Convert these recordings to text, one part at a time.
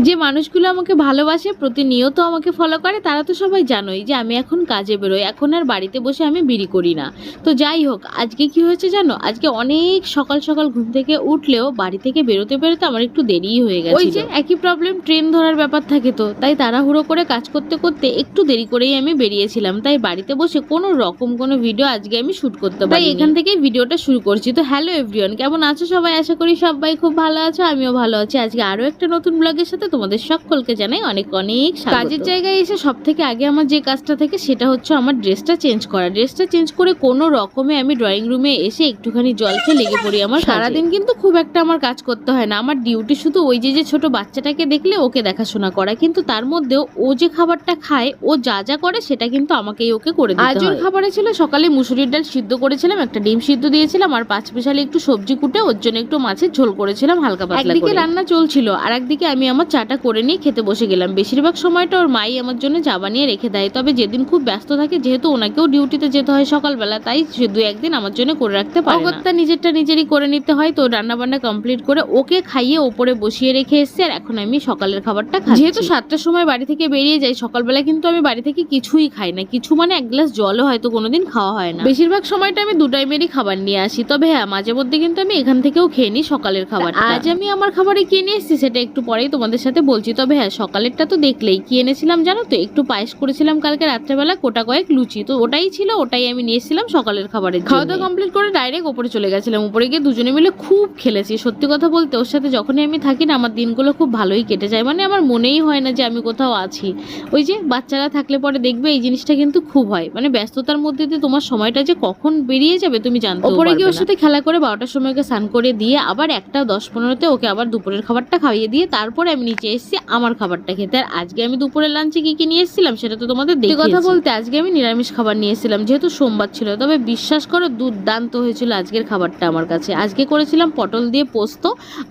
যে মানুষগুলো আমাকে ভালোবাসে, প্রতিনিয়ত আমাকে ফলো করে, তারা তো সবাই জানোই যে আমি এখন কাজে বেরোই, এখন আর বাড়িতে বসে আমি বিড়ি করি না। তো যাই হোক, আজকে কি হয়েছে জানো, আজকে অনেক সকাল সকাল ঘুম থেকে উঠলেও বাড়ি থেকে বেরোতে বেরোতে আমার একটু দেরিই হয়ে গেছে। ওই যে একই প্রবলেম, ট্রেন ধরার ব্যাপার থাকে, তো তাই তাড়াহুড়ো করে কাজ করতে করতে একটু দেরি করেই আমি বেরিয়েছিলাম। তাই বাড়িতে বসে কোনো রকম কোনো ভিডিও আজকে আমি শুট করতে পারি, তাই এখান থেকেই ভিডিওটা শুরু করছি। তো হ্যালো এভরিওয়ান, কেমন আছো সবাই? আশা করি সবাই খুব ভালো আছো, আমিও ভালো আছি। আজকে আরো একটা নতুন ব্লগের সাথে তোমাদের সকলকে জানাই অনেক অনেক স্বাগত। কাজের জায়গায় এসে সব থেকে আগে আমার যে কাজটা থাকে সেটা হচ্ছে আমার ড্রেসটা চেঞ্জ করা। ড্রেসটা চেঞ্জ করে কোনো রকমে আমি ড্রয়িং রুমে এসে একটুখানি জল খেয়ে লেগে পড়ি আমার। সারাদিন কিন্তু খুব একটা আমার কাজ করতে হয় না, আমার ডিউটি শুধু ওই যে ছোট বাচ্চাটাকে দেখলে ওকে দেখাশোনা করা, কিন্তু তার মধ্যেও ও যে খাবারটা খায়, ও যা যা করে সেটা কিন্তু আমাকেই ওকে করে দিতে হয়। আজ ওর খাবারে ছিল সকালে মুসুরির ডাল সিদ্ধ করেছিলাম, একটা ডিম সিদ্ধ দিয়েছিলাম, আর পাঁচ মিশালি একটু সবজি কুটে ওর জন্য একটু মাছের ঝোল করেছিলাম হালকা পাতলা করে। একদিকে রান্না চলছিল আর একদিকে আমি আমার চাটা করে নিয়ে খেতে বসে গেলাম। বেশিরভাগ সময়টা ওর মাই আমার জন্য চা বানিয়ে রেখে দেয়, তবে যেদিন খুব ব্যস্ত থাকে, যেহেতু ওনাকেও ডিউটিতে যেতে হয় সকালবেলা, তাই দু একদিন আমার জন্য করে রাখতে পারে না। অগত্যা নিজেরটা নিজেরই করে নিতে হয়। তো রান্না বান্না কমপ্লিট করে ওকে খাইয়ে ওপরে বসিয়ে রেখে এসেছি, আর এখন আমি সকালের খাবারটা খাচ্ছি। যেহেতু 7টার সময় বাড়ি থেকে বেরিয়ে যাই, সকালবেলা কিন্তু আমি বাড়ি থেকে কিছুই খাই না, কিছু মানে এক গ্লাস জলও হয়তো কোনোদিন খাওয়া হয় না। বেশিরভাগ সময়টা আমি 2 টাইমেরই খাবার নিয়ে আসি, তবে হ্যাঁ মাঝে মধ্যে কিন্তু আমি এখান থেকেও খেয়ে নিই সকালের খাবার। আজ আমি আমার খাবারে কি নিয়ে এসেছি সেটা একটু পরেই তোমাদের সাথে বলছি। তবে হ্যাঁ, সকালেরটা তো দেখলেই কি এনেছিলাম জানো তো, একটু পায়েস করেছিলাম কালকে রাত্রেবেলা, কোটা কয়েক লুচি, তো ওটাই ছিল, ওটাই আমি নিয়ে এসেছিলাম সকালের খাবারের জন্য। খাওয়া দাওয়া কমপ্লিট করে ডাইরেক্ট ওপরে চলে গেছিলাম। উপরে গিয়ে দুজনে মিলে খুব খেলেছি। সত্যি কথা বলতে ওর সাথে যখনই আমি থাকি না, আমার দিনগুলো খুব ভালোই কেটে যায়, মানে আমার মনেই হয় না যে আমি কোথাও আছি। ওই যে বাচ্চারা থাকলে পরে দেখবে এই জিনিসটা কিন্তু খুব হয়, মানে ব্যস্ততার মধ্যে দিয়ে তোমার সময়টা যে কখন বেরিয়ে যাবে তুমি জানতে পারবে না। ওপরে গিয়ে ওর সাথে খেলা করে 12টার সময় ওকে স্নান করে দিয়ে আবার 1টা 10-15তে ওকে আবার দুপুরের খাবারটা খাইয়ে দিয়ে তারপরে আমি নিচে এসেছি আমার খাবারটা খেতে। আর আজকে আমি দুপুরের লাঞ্চে কি কি নিয়ে এসেছিলাম সেটা তো তোমাদের দেখিয়েছি। কথা বলতে আজকে আমি নিরামিষ খাবার নিয়ে এসেছিলাম, যেহেতু সোমবার ছিল। তবে বিশ্বাস করো দুর্দান্ত হয়েছিল আজকের খাবারটা আমার কাছে। আজকে করেছিলাম পটল দিয়ে পোস্ত,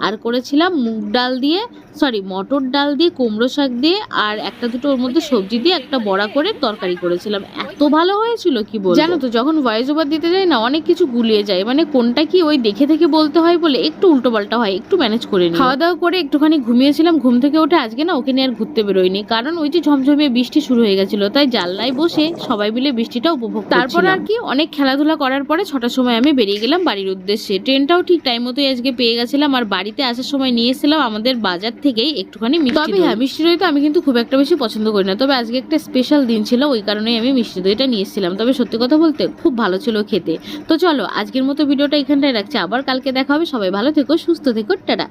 আর করেছিলাম মুগ ডাল দিয়ে, সরি মটর ডাল দিয়ে, কুমড়ো শাক দিয়ে, আর একটা দুটো ওর মধ্যে সবজি দিয়ে একটা বড়া করে তরকারি করেছিলাম। এত ভালো হয়েছিল কি বলবো। জানো তো, যখন ভয়েস ওভার দিতে যাই না, অনেক কিছু গুলিয়ে যায়, মানে কোনটা কি ওই দেখে থেকে বলতে হয় বলে একটু উল্টো পাল্টা হয়, একটু ম্যানেজ করে নিই। খাওয়া দাওয়া করে একটুখানি ঘুমিয়েছিলাম। ঘুম থেকে উঠে আজকে না ওকে নিয়ে আর ঘুরতে বেরোয়নি, কারণ ওই যে ঝমঝমিয়ে বৃষ্টি শুরু হয়ে গেছিল, তাই জানলায় বসে সবাই মিলে বৃষ্টিটা উপভোগ করছিলাম। তারপর আর কি অনেক খেলাধুলা করার পরে 6টার সময় আমি বেরিয়ে গেলাম বাড়ির উদ্দেশ্যে। ট্রেনটাও ঠিক টাইম মতোই আজকে পেয়ে গেছিলাম, আর বাড়িতে আসার সময় নিয়ে এসেছিলাম আমাদের বাজার থেকেই একটুখানি মিষ্টি। তবে হ্যাঁ, মিষ্টি দই তো আমি কিন্তু খুব একটা বেশি পছন্দ করি না, তবে আজকে একটা স্পেশাল দিন ছিল, ওই কারণেই আমি মিষ্টি দইটা নিয়ে এসেছিলাম। তবে সত্যি কথা বলতে খুব ভালো ছিল খেতে। তো চলো আজকের মতো ভিডিওটা এখানটায় রাখছি, আবার কালকে দেখা হবে। সবাই ভালো থেকো, সুস্থ থেকো, টাটা।